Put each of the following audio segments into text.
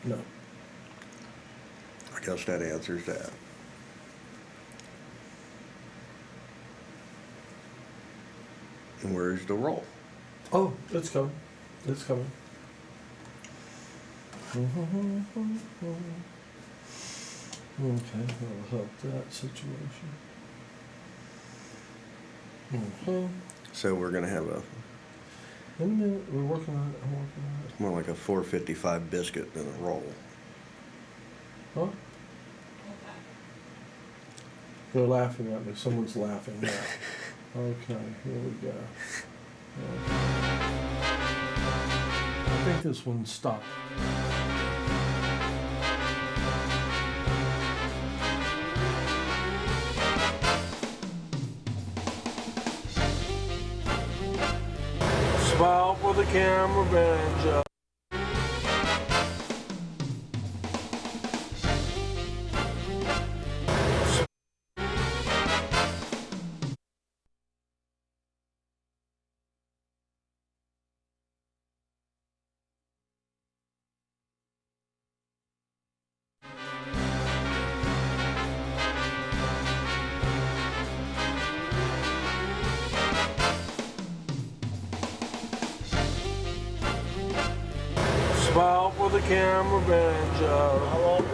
No. I guess that answers that. And where's the roll? Oh, it's coming. It's coming. Okay, that'll help that situation. So we're gonna have a In a minute, we're working on it. I'm working on it. more like a 455 biscuit than a roll. Huh? They're laughing at me. Someone's laughing now. Okay, here we go. I think this one stopped. Smile for the cameraman, Joe. Smile for the cameraman, Joe.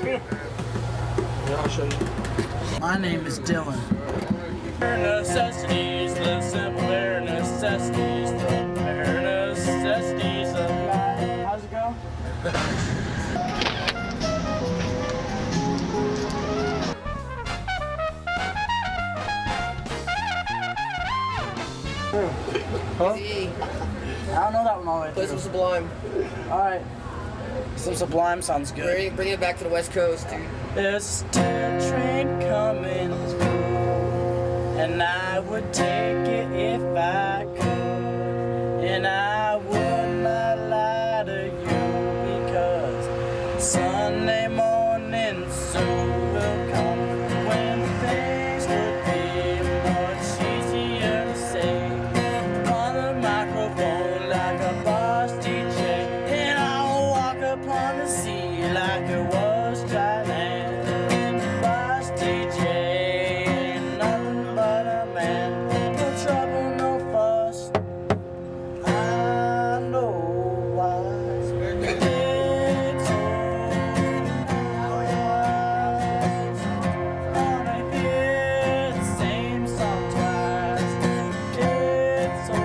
Yeah, I'll show you. My name is Dylan. Bare necessities, the simple bare necessities, the bare necessities of life. How's it go? Huh? I don't know that one all the way Play through. some Sublime. Alright. Some Sublime sounds good. Bring it back to the West Coast, dude. There's a train coming through, and I would take it if I could, and I would not lie to you because Sunday morning soon will come when things would be much easier to say on the microphone like a boss DJ, and I'll walk upon the sea like it was dry land. Boss DJ ain't nothing but a man, no trouble, no fuss. I know why. It's wanna hear the same song twice. It's so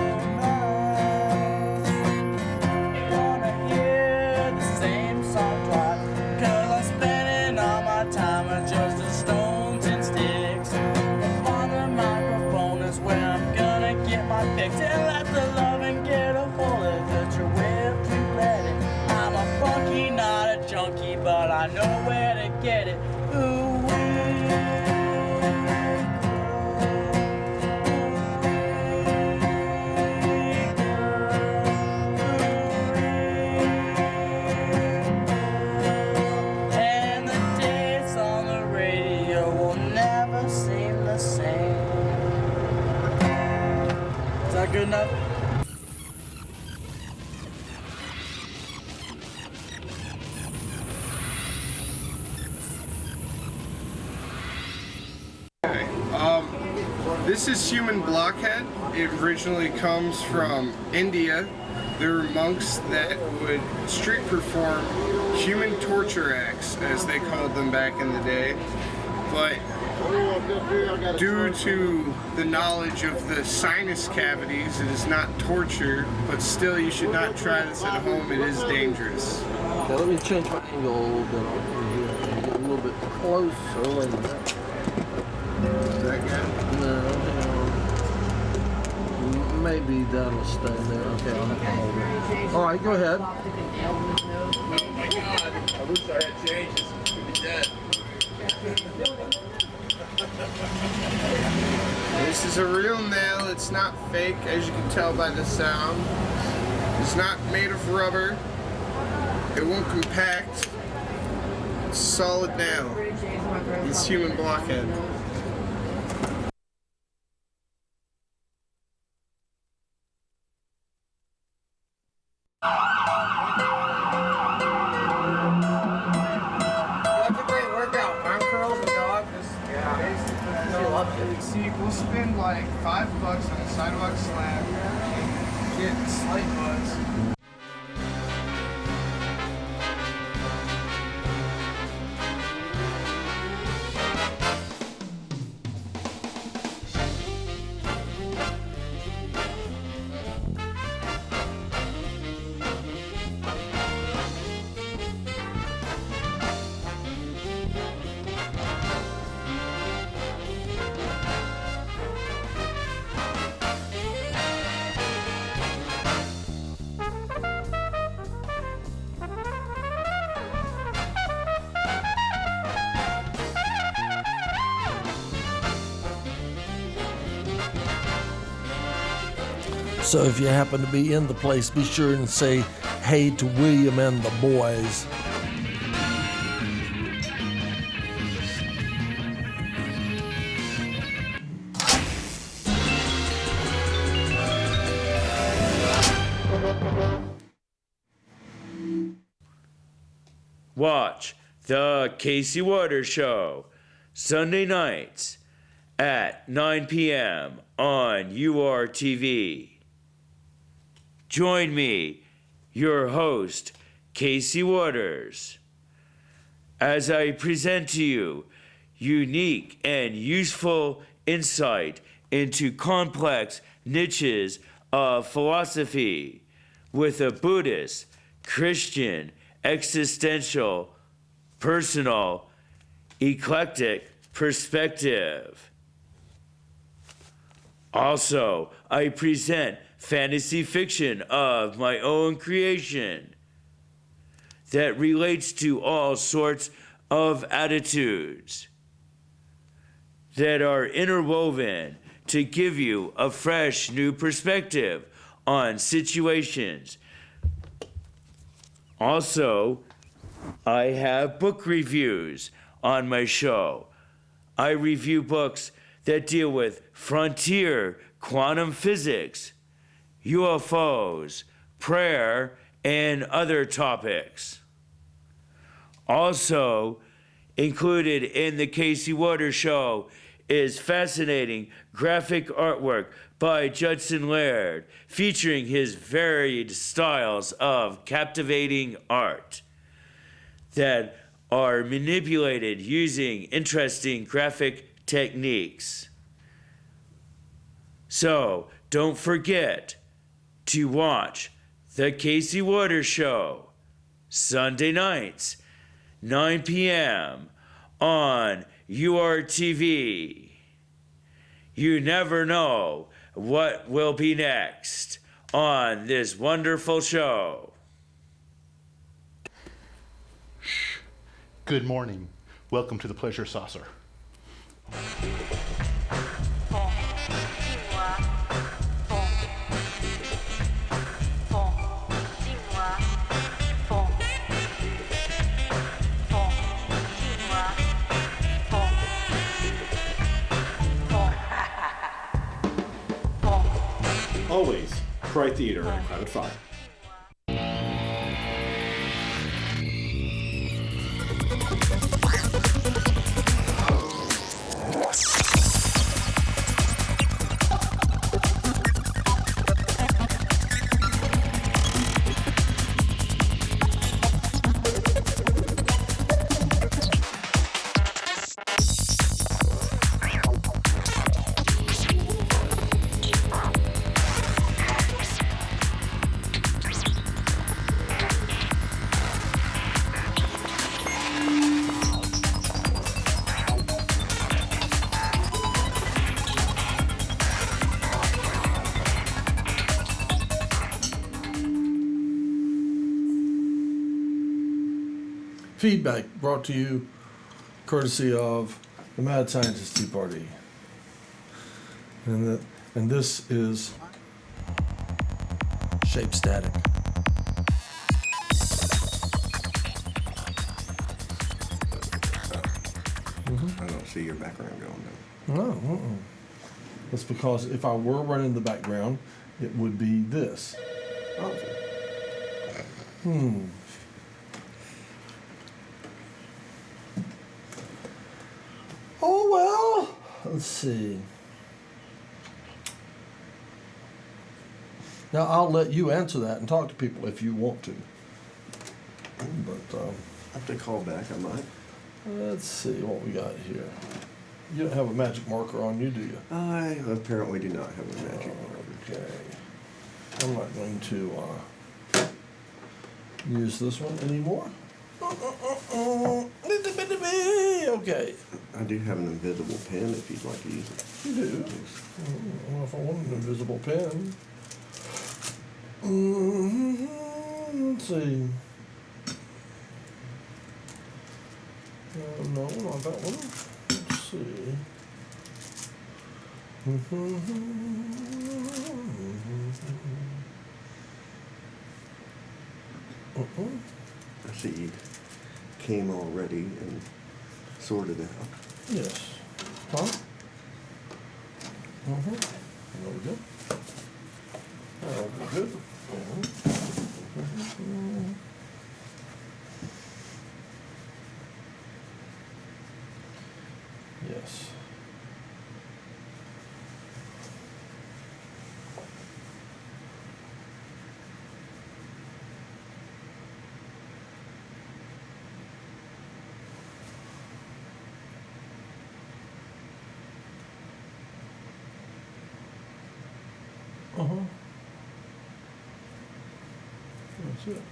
nice. Wanna hear the same song twice. 'Cause I'm spending all my time with just the stones and sticks. On the microphone is where I'm gonna get my fix and let the loving get a hold of it. Your way to let it. I'm a funky, not a junkie, but I know where to get it. Ooh, and the days on the radio will never seem the same. Is that good enough? Okay, this is human blockhead. It originally comes from India. There were monks that would street perform human torture acts, as they called them back in the day. But due to the knowledge of the sinus cavities, it is not torture, but still you should not try this at home. It is dangerous. Okay, let me change my angle a little bit over here. Get a little bit closer. Wait a minute. Is that good? No, hang on. Maybe that'll stay there. Okay, I'll have to hold it. All right, go ahead. Oh my God, I wish I had changes. We'd be dead. This is a real nail. It's not fake, as you can tell by the sound. It's not made of rubber. It won't compact. It's a solid nail. It's human blockhead. spend like $5 on a sidewalk slab and get slight buzz. So if you happen to be in the place, be sure and say hey to William and the boys. Watch The Casey Waters Show, Sunday nights at 9 p.m. on URTV. Join me, your host, Casey Waters, as I present to you unique and useful insight into complex niches of philosophy with a Buddhist, Christian, existential, personal, eclectic perspective. Also, I present fantasy fiction of my own creation that relates to all sorts of attitudes that are interwoven to give you a fresh new perspective on situations. Also, I have book reviews on my show. I review books that deal with frontier quantum physics, UFOs, prayer, and other topics. Also included in the Casey Waters Show is fascinating graphic artwork by Judson Laird, featuring his varied styles of captivating art that are manipulated using interesting graphic techniques. So don't forget to watch The Casey Waters Show, Sunday nights, 9 p.m. on URTV. You never know what will be next on this wonderful show. Good morning. Welcome to the Pleasure Saucer. Always Cry Theater and a Crowded Fire. Feedback brought to you courtesy of the Mad Scientist Tea Party. And this is Shape Static. I don't see your background going down. No, that's because if I were running the background, it would be this. Oh well, let's see. Now, I'll let you answer that and talk to people if you want to. But I have to call back, I might. let's see what we got here. You don't have a magic marker on you, do you? I apparently do not have a magic marker. Okay. I'm not going to use this one anymore. Okay. I do have an invisible pen if you'd like to use it. You do. I don't know if I want an invisible pen. Let's see. No, not that one. Let's see. I see you came already and sorted out. Yes. Huh? There we go. That'll be good. Yes. That's it.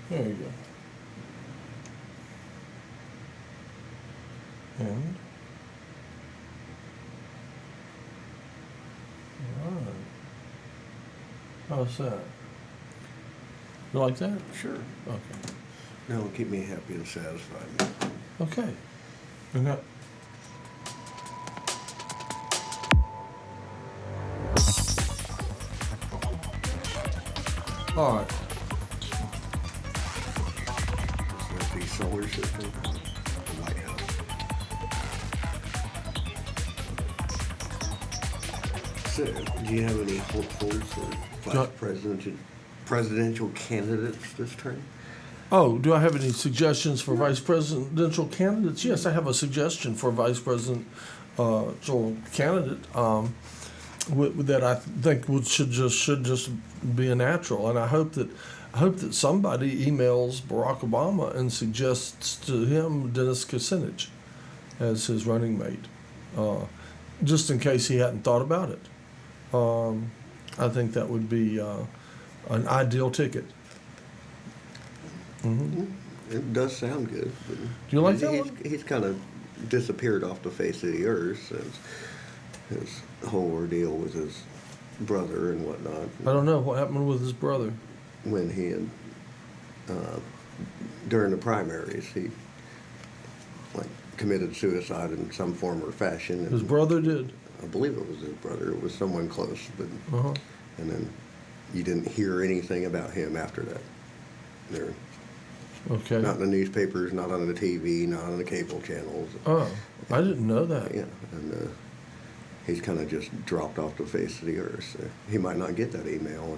There you go. And all right. How's that? You like that? Sure. Okay. That'll keep me happy and satisfied. Okay. And that. All right. Is that the solar system? The lighthouse. So, do you have any hopefuls for presidential candidates this term? Oh, do I have any suggestions for vice presidential candidates? Yes, I have a suggestion for vice presidential candidate that I think should just be a natural, and I hope that somebody emails Barack Obama and suggests to him Dennis Kucinich as his running mate, just in case he hadn't thought about it. I think that would be an ideal ticket. Mm-hmm. It does sound good. But do you like that one? He's kind of disappeared off the face of the earth since his whole ordeal with his brother and whatnot. I don't know what happened with his brother. When he had, during the primaries, he committed suicide in some form or fashion. And His brother did? I believe it was his brother. It was someone close, but and then you didn't hear anything about him after that. There. Okay. Not in the newspapers, not on the TV, not on the cable channels. Oh, I didn't know that. Yeah, and he's kind of just dropped off the face of the earth. So he might not get that email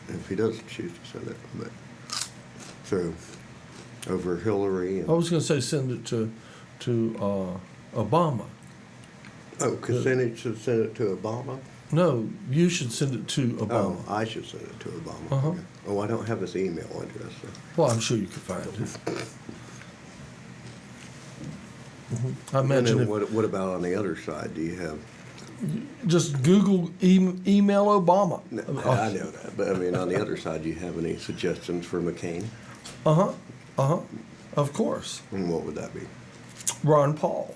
if he does choose to send it. But so over Hillary. And, I was going to say send it to Obama. Oh, Kucinich should send it to Obama? No, you should send it to Obama. Oh, I should send it to Obama. Uh-huh. Okay. Oh, I don't have his email address. So. Well, I'm sure you could find it. I And imagine then if, what about on the other side? Do you have? just Google email Obama. No, I know that, but I mean, on the other side, do you have any suggestions for McCain? Of course. And what would that be? Ron Paul.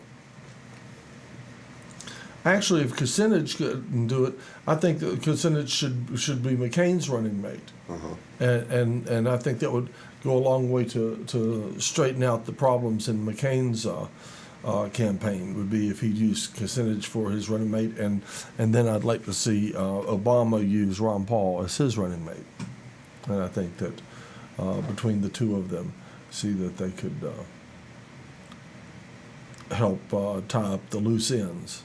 Actually, if Kucinich couldn't do it, I think that Kucinich should be McCain's running mate, and I think that would go a long way to straighten out the problems in McCain's campaign. Would be if he used Kucinich for his running mate, and then I'd like to see Obama use Ron Paul as his running mate, and I think that between the two of them, see that they could help tie up the loose ends.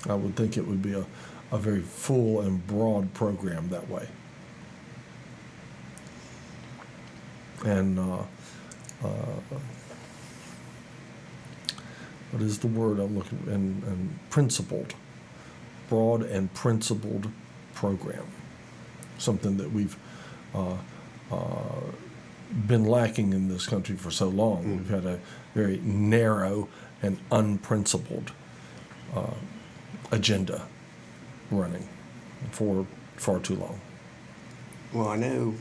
I would think it would be a very full and broad program that way. And what is the word I'm looking? And principled. broad and principled program, something that we've been lacking in this country for so long. We've had a very narrow and unprincipled agenda running for far too long. Well, I know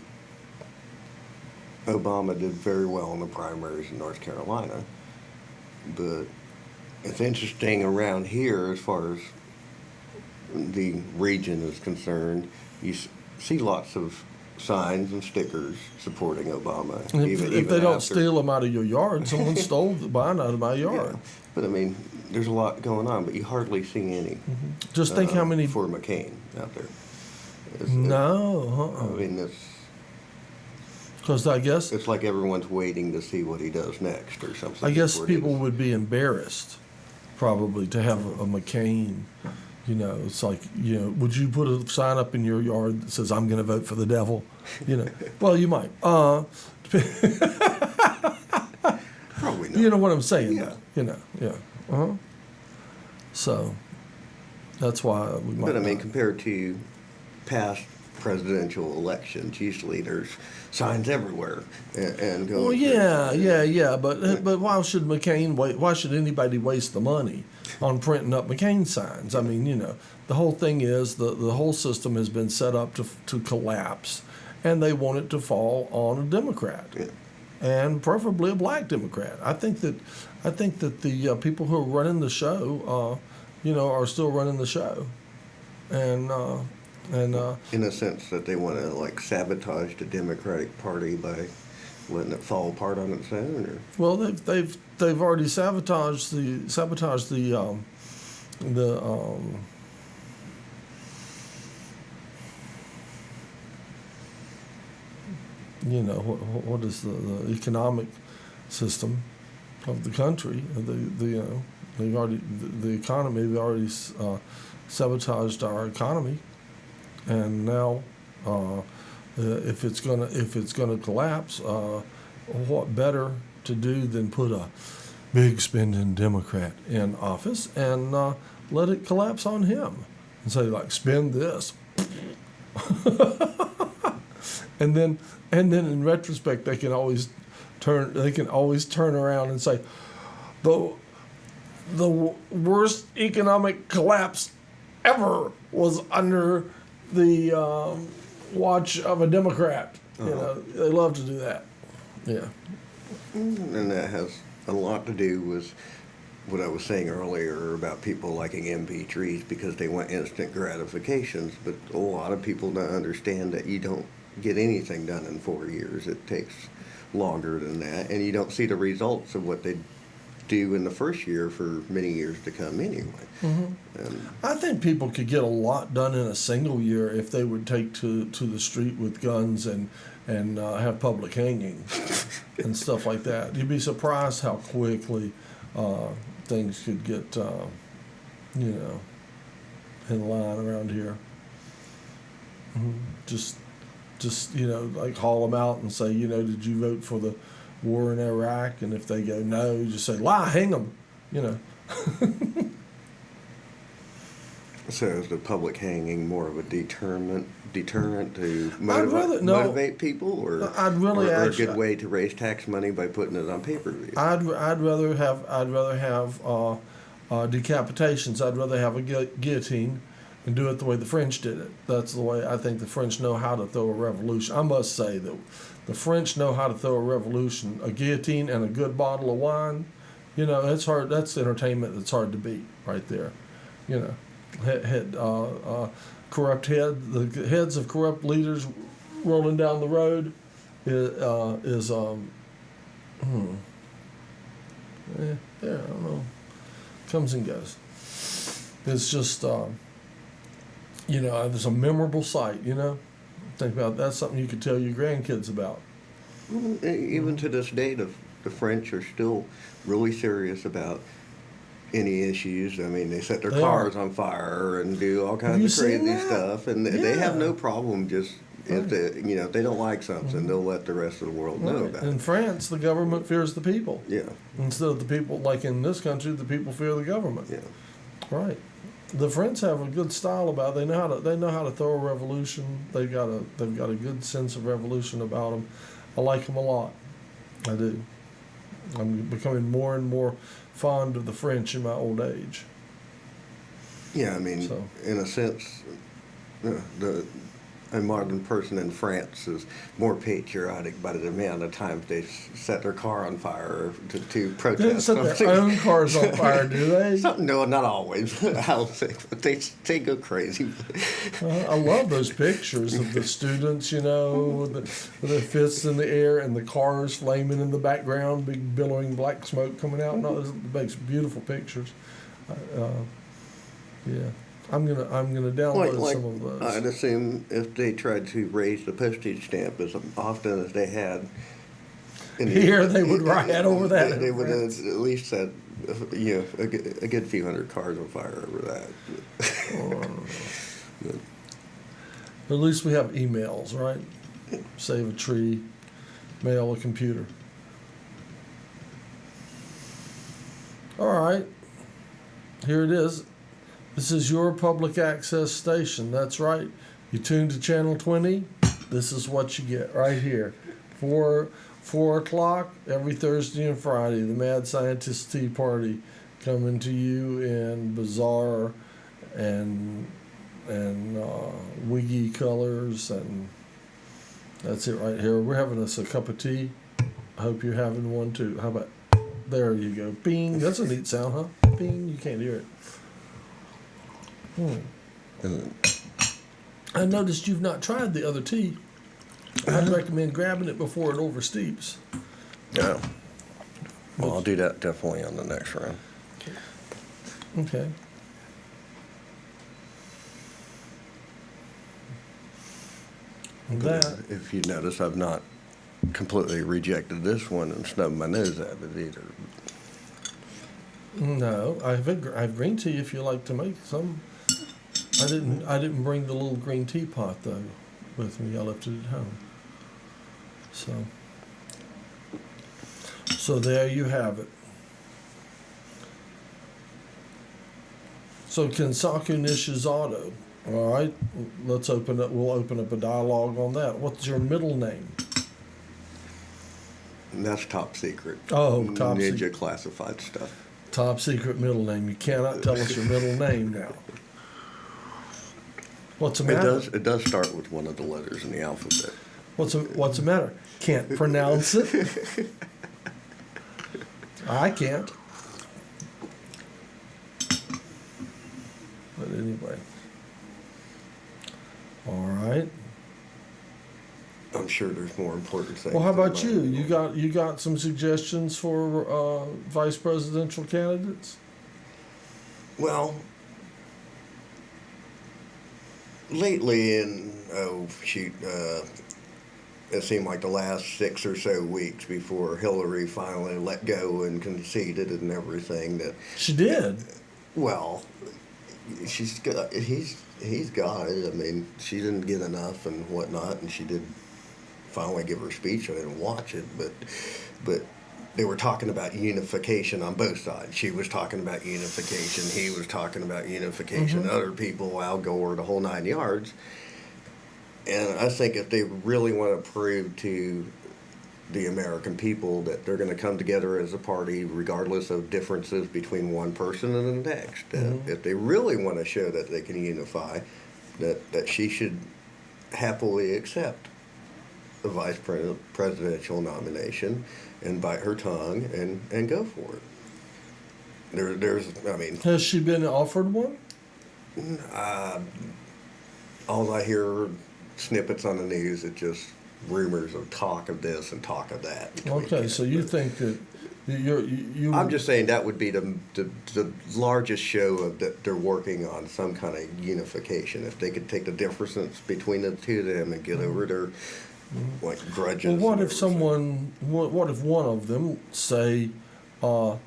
Obama did very well in the primaries in North Carolina, but it's interesting around here as far as the region is concerned. You see lots of signs and stickers supporting Obama. If they don't after- steal them out of your yard, someone stole the mine out of my yard. Yeah, but I mean, there's a lot going on, but you hardly see any. Just think how many. For McCain out there. No, I mean, because I guess it's like everyone's waiting to see what he does next or something. I guess before he people was- would be embarrassed, probably, to have a McCain. You know, it's like, you know, would you put a sign up in your yard that says, "I'm going to vote for the devil"? You know, well, you might. Probably not. You know what I'm saying? Yeah. Though, you know, yeah. So that's why we might. But I mean, not. compared to past presidential elections, usually there's signs everywhere and going. Well, yeah. But why should McCain wait? Why should anybody waste the money on printing up McCain signs? I mean, you know, the whole thing is the whole system has been set up to collapse, and they want it to fall on a Democrat, Yeah. and preferably a black Democrat. I think that the people who are running the show, you know, are still running the show, and. In a sense that they want to like sabotage the Democratic Party by letting it fall apart on its own, or Well, they've already sabotaged the you know, what is the economic system of the country? You know, they've already the economy. They've already sabotaged our economy, and now if it's gonna collapse, what better to do than put a big spending Democrat in office and let it collapse on him and say, like, spend this. And then in retrospect they can always turn around and say the worst economic collapse ever was under the watch of a Democrat. You know, they love to do that. Yeah. and that has a lot to do with what I was saying earlier about people liking MP3s because they want instant gratifications. But a lot of people don't understand that you don't get anything done in 4 years. It takes longer than that, and you don't see the results of what they do in the first year for many years to come anyway. And I think people could get a lot done in a single year if they would take to the street with guns and have public hangings and stuff like that. You'd be surprised how quickly things could get, you know, in line around here. Just you know, like haul them out and say, you know, did you vote for the war in Iraq? And if they go no, you just say, lie, hang them, you know. so is the public hanging more of a deterrent to motivate people, or I'd really or a actually- good way to raise tax money by putting it on pay-per-view? I'd rather have decapitations. I'd rather have a guillotine and do it the way the French did it. That's the way I think the French know how to throw a revolution. I must say that the French know how to throw a revolution. A guillotine and a good bottle of wine, you know, that's hard. That's entertainment that's hard to beat right there. You know, the heads of corrupt leaders rolling down the road is yeah, I don't know, comes and goes. It's just you know, it's a memorable sight. You know, think about that's something you could tell your grandkids about. Even to this day, the French are still really serious about any issues. I mean, they set their cars on fire and do all kinds of seen crazy that? stuff, and they Yeah. have no problem just if they don't like something, they'll let the rest of the world know Right. about In it. France, the government fears the people. Yeah, Instead of the people, like in this country, the people fear the government. yeah. Right. The French have a good style about it. They know how to throw a revolution. They've got a good sense of revolution about them. I like them a lot. I do. I'm becoming more and more fond of the French in my old age. Yeah, I mean, So. in a sense, a modern person in France is more patriotic by the amount of times they set their car on fire to They don't protest set something. their own cars on fire, do they? No, not always. I don't think, but they go crazy. I love those pictures of the students, with their fists in the air and the cars flaming in the background, big billowing black smoke coming out. No, it makes beautiful pictures. Yeah, I'm gonna download Like, some of those. I'd assume if they tried to raise the postage stamp as often as they had in Here, they would riot over that. They would have at least set a good few hundred cars on fire over that. At least we have emails, right? Save a tree, mail a computer. All right, here it is. This is your public access station. That's right. You tune to Channel 20. This is what you get right here. 4 o'clock every Thursday and Friday. The Mad Scientist Tea Party coming to you in bizarre and wiggy colors, and that's it right here. We're having us a cup of tea. I hope you're having one too. How about, there you go. Bing. That's a neat sound, huh? Bing. You can't hear it. I noticed you've not tried the other tea. I'd recommend grabbing it before it oversteeps. Yeah. Well, I'll do that definitely on the next round. Okay. That. If you notice, I've not completely rejected this one and snubbed my nose at it either. No, I have green tea if you like to make some. I didn't bring the little green teapot though with me. I left it at home. So there you have it. So Kensaku Nishizato. All right, let's open up. We'll open up a dialogue on that. What's your middle name? And that's top secret. Oh, top Ninja secret. classified stuff. Top secret middle name. You cannot tell us your middle name now. What's the matter? It does start with one of the letters in the alphabet. What's the matter? Can't pronounce it? I can't. But anyway. All right. I'm sure there's more important things. Well, how than about you? mine. You got some suggestions for vice presidential candidates? Well, lately it seemed like the last 6 or so weeks before Hillary finally let go and conceded and everything that, She did. well, he's got it. I mean, she didn't get enough and whatnot, and she did finally give her speech. I didn't watch it, but they were talking about unification on both sides. She was talking about unification. He was talking about unification. Mm-hmm. Other people, Al Gore, the whole 9 yards. And I think if they really want to prove to the American people that they're going to come together as a party regardless of differences between one person and the next, Mm-hmm. if they really want to show that they can unify, that she should happily accept the vice presidential nomination and bite her tongue and go for it. Has she been offered one? All I hear snippets on the news, it's just rumors of talk of this and talk of that. Okay, so you think that you I'm just saying that would be the largest show of that they're working on some kind of unification. If they could take the differences between the two of them and get over their like grudges. Well, what and if everything. what if one of them, say, Obama?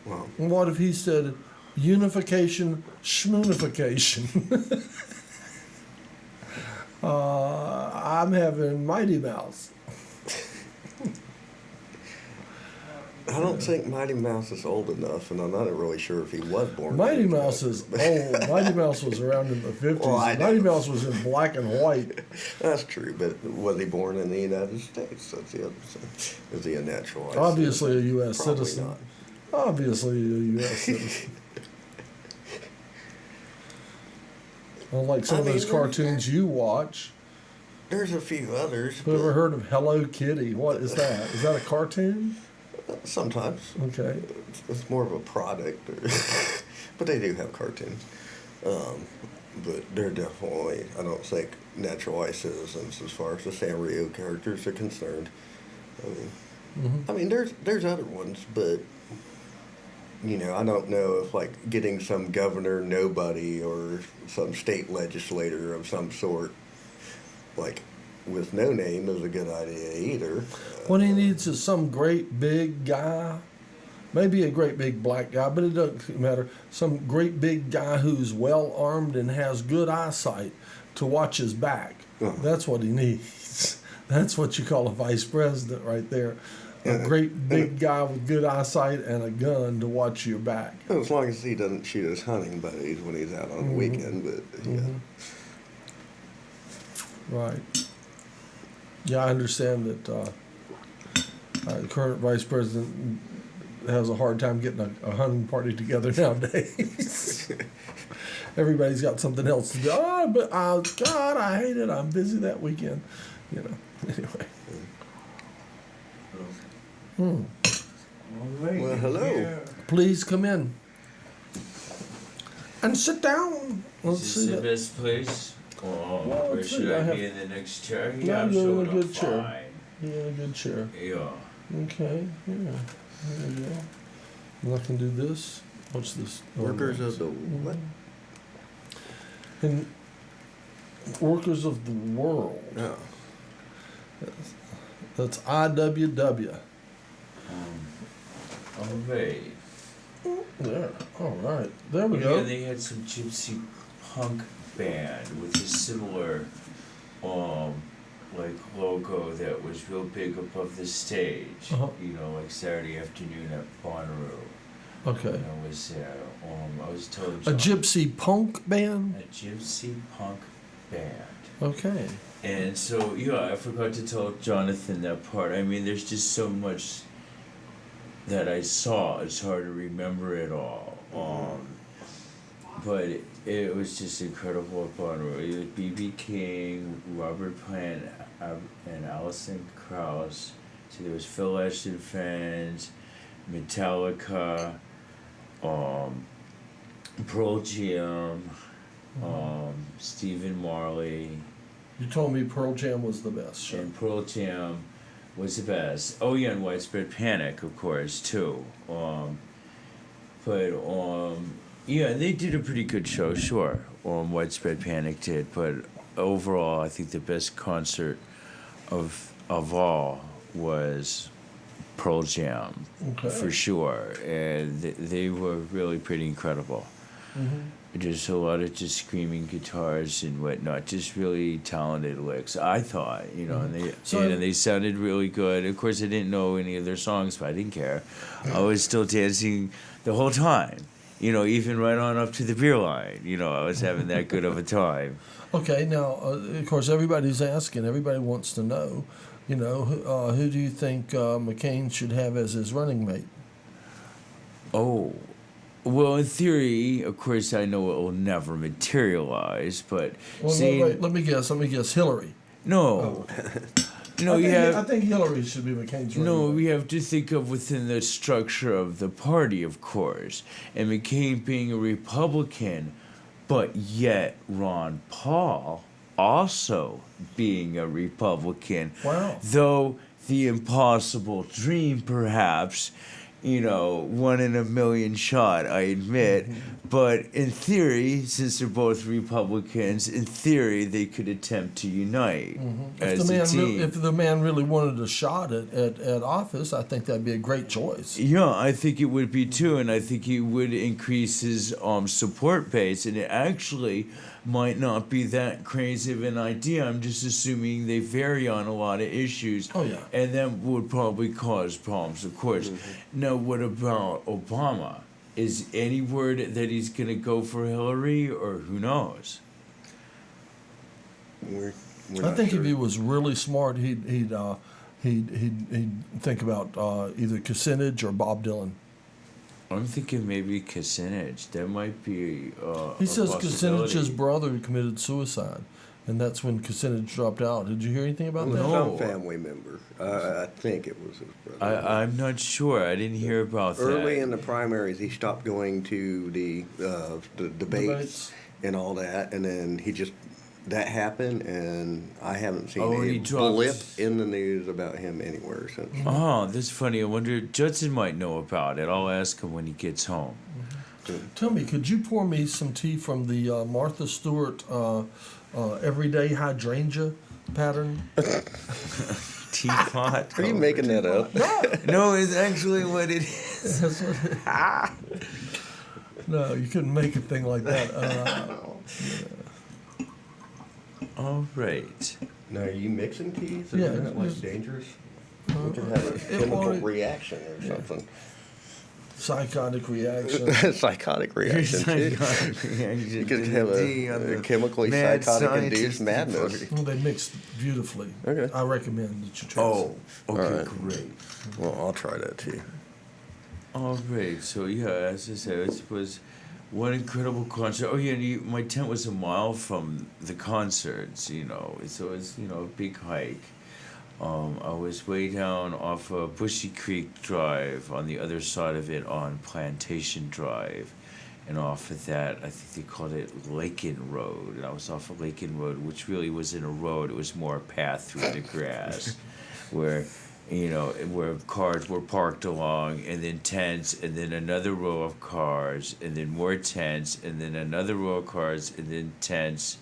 Well, And what if he said unification, schmoonification? I'm having Mighty Mouse. I don't think Mighty Mouse is old enough, and I'm not really sure if he was born. Mighty in the Mouse is 80s. old. Mighty Mouse was around in the 50s. Well, I Mighty know. Mouse was in black and white. That's true, but was he born in the United States? That's the other thing. Is he a naturalized? Obviously a citizen? U.S. Probably citizen. not. Obviously a U.S. citizen. Unlike some I of those mean, cartoons you watch. There's a few others. Who ever but heard of Hello Kitty? What is that? Is that a cartoon? Sometimes. Okay. It's more of a product, but they do have cartoons. But they're definitely, I don't think, naturalized citizens as far as the Sanrio characters are concerned. I mean, there's other ones, but I don't know if like getting some governor nobody or some state legislator of some sort, like with no name, is a good idea either. What he needs is some great big guy, maybe a great big black guy, but it doesn't matter. Some great big guy who's well armed and has good eyesight to watch his back. That's what he needs. That's what you call a vice president right there. A great big guy with good eyesight and a gun to watch your back. As long as he doesn't shoot his hunting buddies when he's out on the weekend, but yeah. Right. Yeah, I understand that the current vice president has a hard time getting a hunting party together nowadays. Everybody's got something else to do. Oh, but God, I hate it. I'm busy that weekend. Anyway. Well, hello. Please come in and sit down. Let's Is see this the that. best place? Oh, Well, where let's see, should I I have- be in the next chair? No, Yeah, I'm you're in a showing up good chair. fine. Yeah, a good chair. Yeah. Okay. Yeah. There you go. And I can do this. What's this? Workers of the what? And workers of the world. Oh. That's IWW. All right. There. All right. There we Yeah, go. they had some gypsy punk band with a similar, like logo that was real big above the stage. Uh-huh. Like Saturday afternoon at Bonnaroo. Okay. And I was there. I was telling A John- gypsy punk band? A gypsy punk band. Okay. And so, yeah, I forgot to tell Jonathan that part. I mean, there's just so much that I saw. It's hard to remember it all. But it was just incredible at Bonnaroo. It was B.B. King, Robert Plant, and Alison Krauss. So there was Phil Ashton Friends, Metallica, Pearl Jam, Stephen Marley. You told me Pearl Jam was the best. Sure. And Pearl Jam was the best. Oh yeah, and Widespread Panic, of course, too. Yeah, they did a pretty good show, sure. Widespread Panic did, but overall, I think the best concert of all was Pearl Jam, Okay. for sure, and they were really pretty incredible. Just a lot of just screaming guitars and whatnot, just really talented licks, I thought, and they sounded really good. Of course, I didn't know any of their songs, but I didn't care. I was still dancing the whole time, even right on up to the beer line. I was having that good of a time. Okay, now, of course, everybody's asking. Everybody wants to know, who do you think McCain should have as his running mate? Oh, well, in theory, of course, I know it will never materialize, but Well, wait, let me guess. Hillary. No. I think Hillary should be McCain's running No, mate. we have to think of within the structure of the party, of course. And McCain being a Republican, but yet Ron Paul also being a Republican. Wow. Though the impossible dream, perhaps, 1 in a million shot, I admit. But in theory, since they're both Republicans, in theory, they could attempt to unite as a team. If the man really wanted a shot at office, I think that'd be a great choice. Yeah, I think it would be too, and I think he would increase his support base, and it actually might not be that crazy of an idea. I'm just assuming they vary on a lot of issues. Oh, yeah. And that would probably cause problems, of course. Now, what about Obama? Is any word that he's going to go for Hillary, or who knows? We're I not think sure. if he was really smart, he'd think about either Kucinich or Bob Dylan. I'm thinking maybe Kucinich. That might be He a says possibility. Kucinich's brother committed suicide, and that's when Kucinich dropped out. Did you hear anything about that? No. Some family member. I think it was his brother. I'm not sure. I didn't hear about Early that. in the primaries, he stopped going to the debates and all that, and then that happened, and I haven't seen Oh, a he dropped- blip in the news about him anywhere since. Oh, that's funny. I wonder, Judson might know about it. I'll ask him when he gets home. Tell me, could you pour me some tea from the Martha Stewart everyday hydrangea pattern? Teapot? Are you making that up? No, it's actually what it is. No, you couldn't make a thing like that. All right. Now, are you mixing teas? Yeah, Isn't that like it's- dangerous? We could have a chemical won't- reaction or something. Psychotic reaction. Psychotic reaction, too. You could have a chemically mad psychotic-induced scientist madness. Well, they mix beautifully. Okay. I recommend that you try. Oh, okay, All right. great. Well, I'll try that, too. All right. So, yeah, as I said, it was one incredible concert. Oh, yeah, and my tent was a mile from the concerts, so it's, a big hike. I was way down off of Bushy Creek Drive on the other side of it on Plantation Drive. And off of that, I think they called it Lakin Road. And I was off of Lakin Road, which really wasn't a road. It was more a path through the grass where cars were parked along, and then tents, and then another row of cars, and then more tents, and then another row of cars, and then tents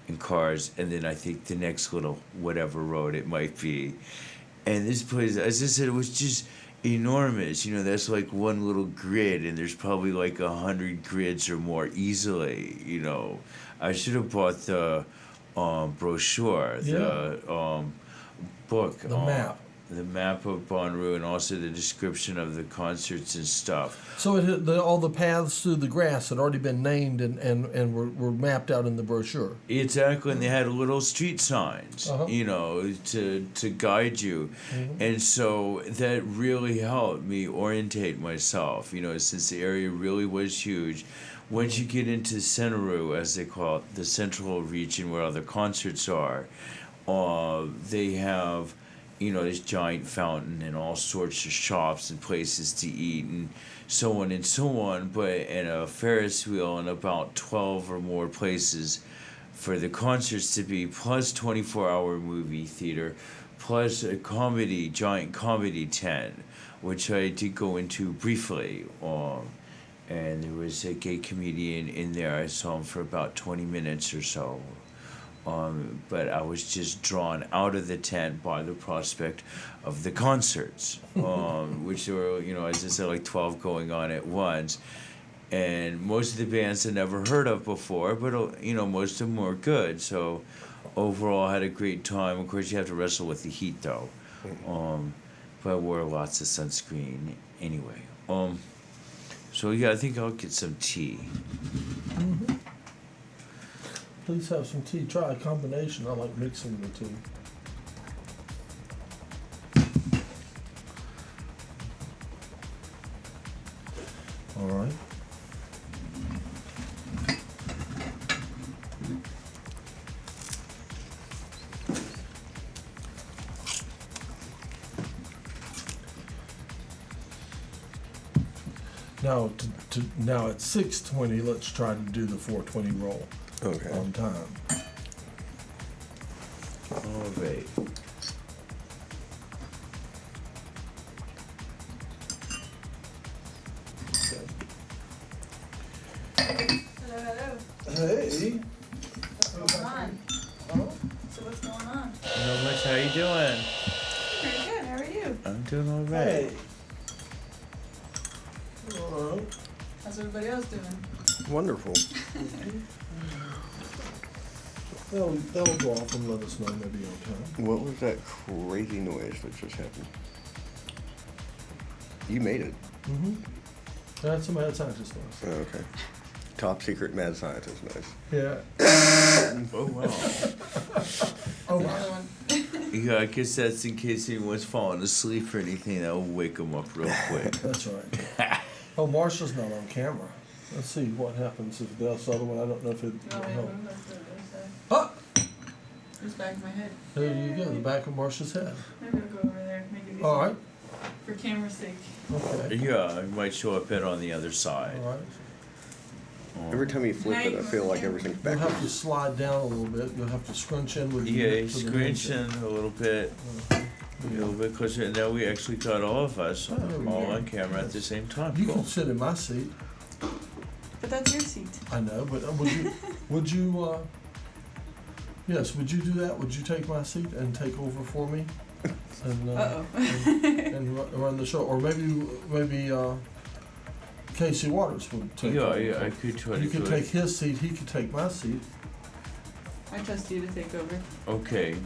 and cars, and then I think the next little whatever road it might be. And this place, as I said, it was just enormous. That's like one little grid, and there's probably like 100 grids or more easily. I should have bought the brochure, the book, The map. the map of Bonnaroo, and also the description of the concerts and stuff. So all the paths through the grass had already been named and were mapped out in the brochure. Exactly, and they had little street signs, Uh-huh. to guide you. And so that really helped me orientate myself, since the area really was huge. Once you get into Centeroo, as they call it, the central region where all the concerts are, they have, this giant fountain and all sorts of shops and places to eat and so on, and a Ferris wheel and about 12 or more places for the concerts to be, plus 24-hour movie theater, plus a giant comedy tent, which I did go into briefly. And there was a gay comedian in there. I saw him for about 20 minutes or so. But I was just drawn out of the tent by the prospect of the concerts, which were, as I said, like 12 going on at once. And most of the bands I'd never heard of before, but, most of them were good. So overall, I had a great time. Of course, you have to wrestle with the heat, though. But I wore lots of sunscreen anyway. So, yeah, I think I'll get some tea. Please have some tea. Try a combination. I like mixing the two. All right. Now, now at 6:20, let's try to do the 420 roll. Okay. On time. All right. Hello. Hey. What's going on? So what's going on? Not much. How you doing? Pretty good. How are you? I'm doing all right. All right. How's everybody else doing? Wonderful. They'll go off and let us know maybe on time. What was that crazy noise that just happened? You made it. Mm-hmm. That's a mad scientist noise. Oh, okay. Top secret mad scientist noise. Yeah. Oh wow. Oh, wow. Yeah, I guess that's in case anyone's falling asleep or anything. That'll wake them up real quick. That's right. Oh, Marsha's not on camera. Let's see what happens if that's the other one. I don't know if it. Oh, yeah, no. that's the other side. Ah! Just back of my head. There you go, the back of Marsha's head. Maybe I'll go over there, make it easier. All right. For camera's sake. Okay. Yeah, it might show up better on the other side. All right. Every time you flip it, I feel like everything's You'll back. have to slide down a little bit. You'll have to scrunch in with Yeah, your scrunch in a little bit. A little bit closer, and now we actually got all of us Oh, there we all go. on camera at the same time. You Cool. can sit in my seat. But that's your seat. I know, but yes, would you do that? Would you take my seat and take over for me? And, Uh-oh. and run the show, or maybe Casey Waters would take over. Yeah, I could try to You do could it. take his seat, he could take my seat. I trust you to take over. Okay.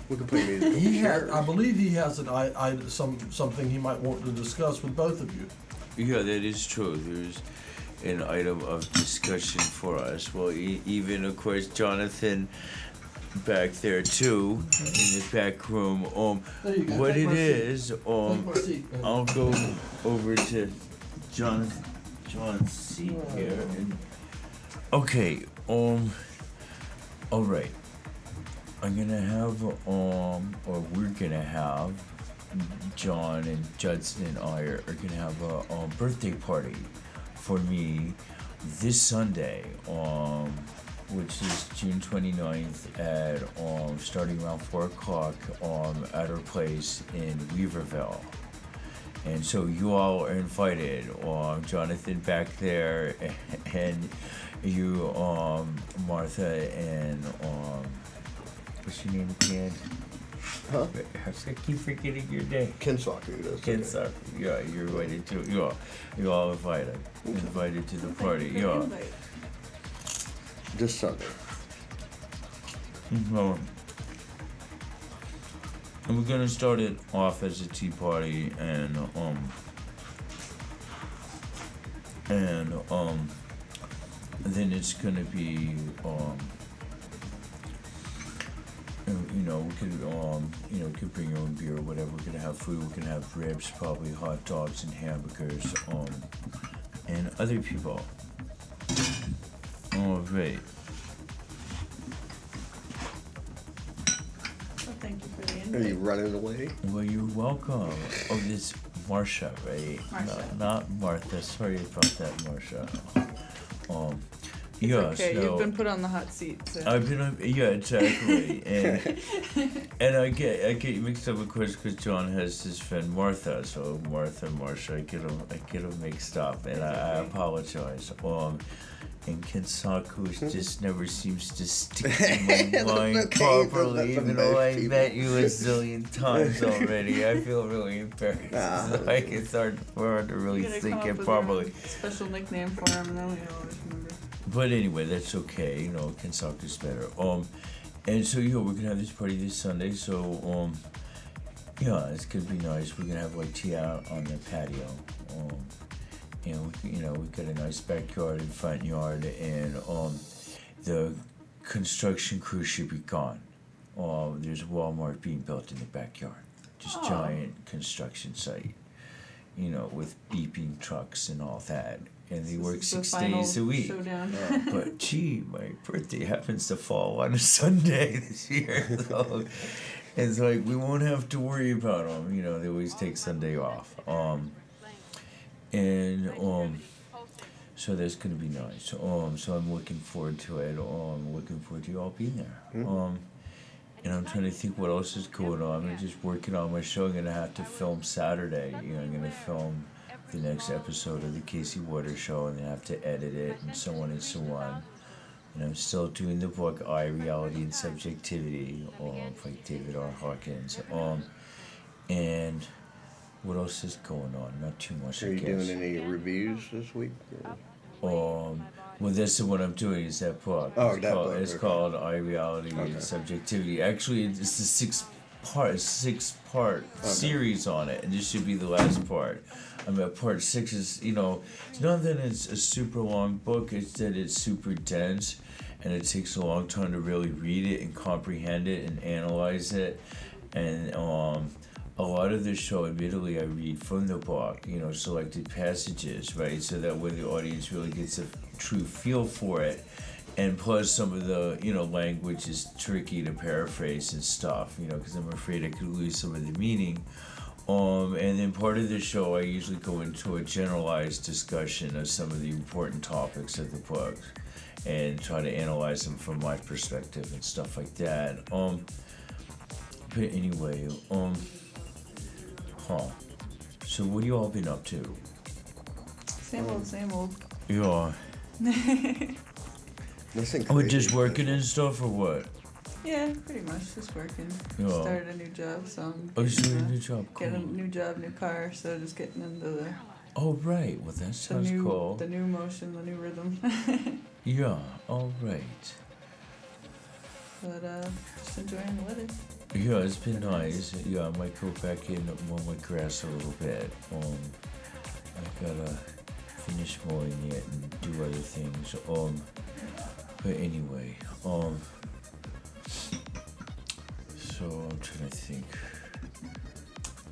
We could play music. He had, I believe he has something he might want to discuss with both of you. Yeah, that is true. There's an item of discussion for us. Well, even of course Jonathan back there too in the back room. There you go. What Take it my seat. is, Take my seat. I'll go over to John's seat here. And, okay. All right. I'm gonna have or we're gonna have John and Judson and I are gonna have a birthday party for me this Sunday, which is June 29th at starting around 4 o'clock at our place in Weaverville. And so you all are invited. Jonathan back there, and you, Martha, and what's your name again? Huh? I keep forgetting your name. Ken Soccer does. Ken Soccer. Yeah, you're invited too. You're all invited. Invited to the party. Yeah. This Sunday. And we're gonna start it off as a tea party, and then it's gonna be we could bring your own beer or whatever. We're gonna have food. We're gonna have ribs, probably hot dogs and hamburgers, and other people. All right. Well, thank you for the Are you invite. running away? Well, you're welcome. Oh, this Marsha, right? Marsha. Not Martha. Sorry about that, Marsha. It's Yeah, okay, so you've been put on the hot seat, so. I've been on, yeah, exactly, and I get mixed up, of course, because John has his friend Martha, so Martha and Marsha, I get them mixed up, and I apologize. And Kensaku just never seems to stick in my That's mind okay, properly, that's even most though I people. met you a zillion times already. I feel really embarrassed. Ah. It's like it's hard to really You gotta think come up it with properly. a special nickname for him, and then we always remember. But anyway, that's okay. Kensaku's better. And so we're gonna have this party this Sunday. So it's gonna be nice. We're gonna have like tea out on the patio. We've got a nice backyard and front yard, and the construction crew should be gone. There's a Walmart being built in the backyard. Just Oh. giant construction site. With beeping trucks and all that. And they This work is the 6 final days a week. Showdown. But gee, my birthday happens to fall on a Sunday this year, so it's like we won't have to worry about them. They always take Sunday off. So that's gonna be nice. So I'm looking forward to it. I'm looking forward to you all being there. And I'm trying to think what else is going on. I'm just working on my show. I'm gonna have to film Saturday. I'm gonna film the next episode of the Casey Waters Show, and then have to edit it, and so on and so on. And I'm still doing the book I, Reality and Subjectivity, by David R. Hawkins. And what else is going on? Not too much, Are I you guess. doing any reviews this week? Well, that's the one I'm doing. Is that book? Oh, it's that called, book, It's okay. called "I Reality Okay. and Subjectivity." Actually, it's the six-part series on it, and this should be the last part. I mean, part 6 is, it's not that it's a super long book. It's that it's super dense, and it takes a long time to really read it and comprehend it and analyze it, and a lot of the show, admittedly, I read from the book, selected passages, right? So that way the audience really gets a true feel for it. And plus some of the, language is tricky to paraphrase and stuff, because I'm afraid I could lose some of the meaning. And then part of the show, I usually go into a generalized discussion of some of the important topics of the book and try to analyze them from my perspective and stuff like that. But anyway, so what have you all been up to? Same old, same old. Yeah. Nothing We're crazy. just working and stuff or what? Yeah, pretty much just working. Yeah. Started a new job, so I'm Oh, you getting, started a new job. getting a Cool. new job, new car, so just getting into the Oh, right. Well, that the sounds new cool. the new motion, the new rhythm. Yeah. All right. But just enjoying the weather. Yeah, it's been nice. Yeah, I might go back in and mow my grass a little bit. I gotta finish mowing it and do other things. But anyway, so I'm trying to think.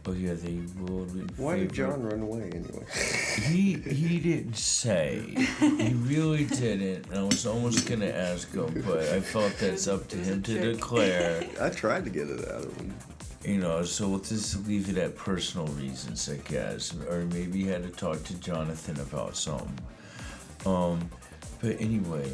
Oh yeah, they ruled in Why did favor- John run away anyway? He didn't say. He really didn't. And I was almost gonna ask him, but I felt that's up to It was a him to trick. declare. I tried to get it out of him. So we'll just leave it at personal reasons, I guess. Or maybe he had to talk to Jonathan about something. But anyway,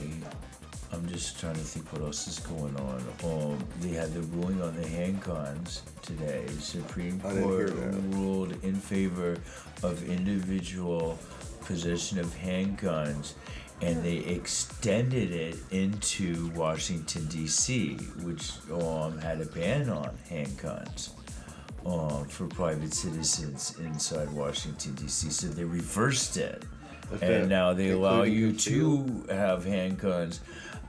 I'm just trying to think what else is going on. They had the ruling on the handguns today. Supreme I didn't hear Court that. ruled in favor of individual possession of handguns, and they extended it into Washington D.C., which had a ban on handguns for private citizens inside Washington D.C. So they reversed it, and now they allow including you concealed? to have handguns.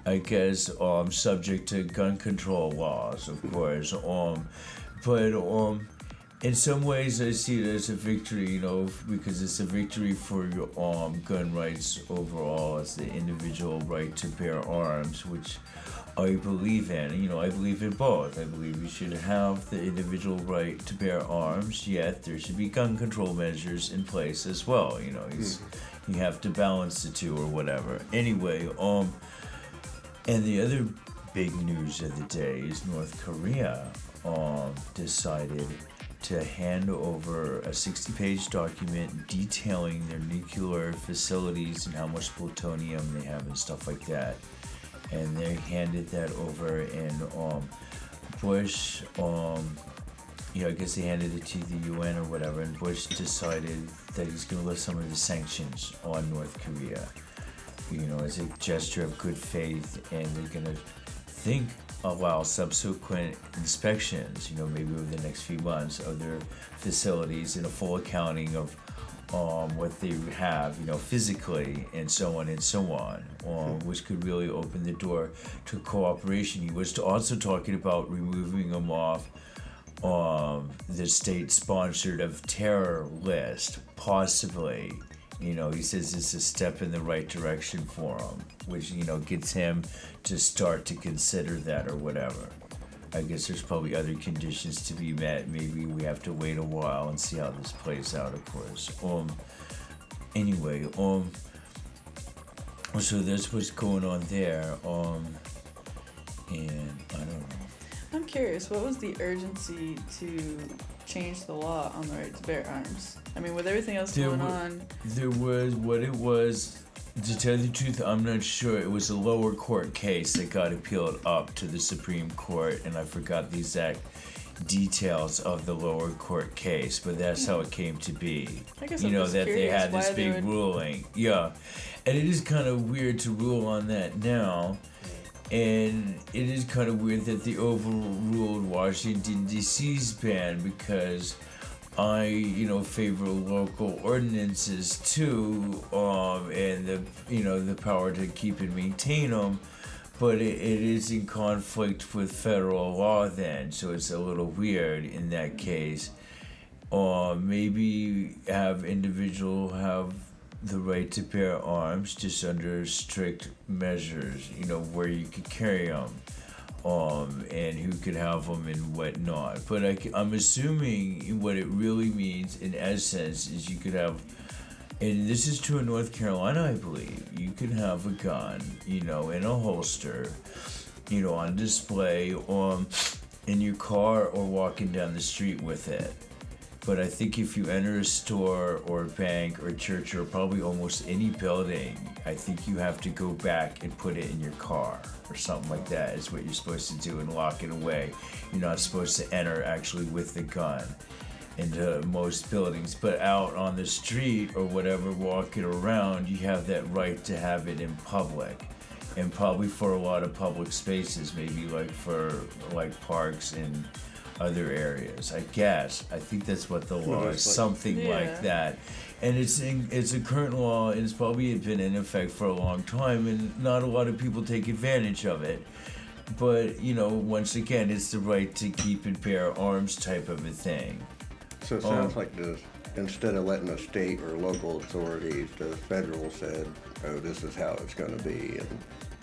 I guess subject to gun control laws, of course. But in some ways, I see it as a victory, because it's a victory for your gun rights overall, as the individual right to bear arms, which I believe in. I believe in both. I believe you should have the individual right to bear arms, yet there should be gun control measures in place as well. You have to balance the two or whatever. Anyway, and the other big news of the day is North Korea decided to hand over a 60-page document detailing their nuclear facilities and how much plutonium they have and stuff like that. And they handed that over, and Bush, I guess they handed it to the UN or whatever, and Bush decided that he's going to lift some of the sanctions on North Korea, as a gesture of good faith, and they're going to allow subsequent inspections, maybe over the next few months, of their facilities and a full accounting of what they have, physically, and so on and so on, which could really open the door to cooperation. He was also talking about removing them off the state-sponsored of terror list, possibly. He says it's a step in the right direction for him, which, gets him to start to consider that or whatever. I guess there's probably other conditions to be met. Maybe we have to wait a while and see how this plays out, of course. Anyway, so that's what's going on there. And I don't know. I'm curious, what was the urgency to change the law on the right to bear arms? I mean, with everything else going on. There was what it was. To tell you the truth, I'm not sure. It was a lower court case that got appealed up to the Supreme Court, and I forgot the exact details of the lower court case, but that's how it came to be. I guess I'm just that they curious had this why they big would- ruling. Yeah. And it is kind of weird to rule on that now. And it is kind of weird that they overruled Washington D.C.'s ban, because favor local ordinances too, and the power to keep and maintain them. But it is in conflict with federal law then, so it's a little weird in that case. Maybe have the right to bear arms just under strict measures, where you could carry them, and who could have them and whatnot. But I'm assuming what it really means in essence is you could have, and this is true in North Carolina, I believe, you can have a gun, in a holster, on display, in your car or walking down the street with it. But I think if you enter a store or a bank or a church or probably almost any building, I think you have to go back and put it in your car or something like that is what you're supposed to do and lock it away. You're not supposed to enter actually with the gun into most buildings. But out on the street or whatever, walking around, you have that right to have it in public. And probably for a lot of public spaces, maybe for parks and other areas, I guess. I think that's what the law is, something like that. And it's a current law, and it's probably been in effect for a long time, and not a lot of people take advantage of it. But, once again, it's the right to keep and bear arms type of a thing. So it sounds like instead of letting the state or local authorities, the federal said, oh, this is how it's going to be.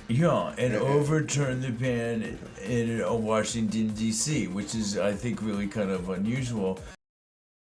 And overturn the ban in Washington, D.C., which is, I think, really kind of unusual.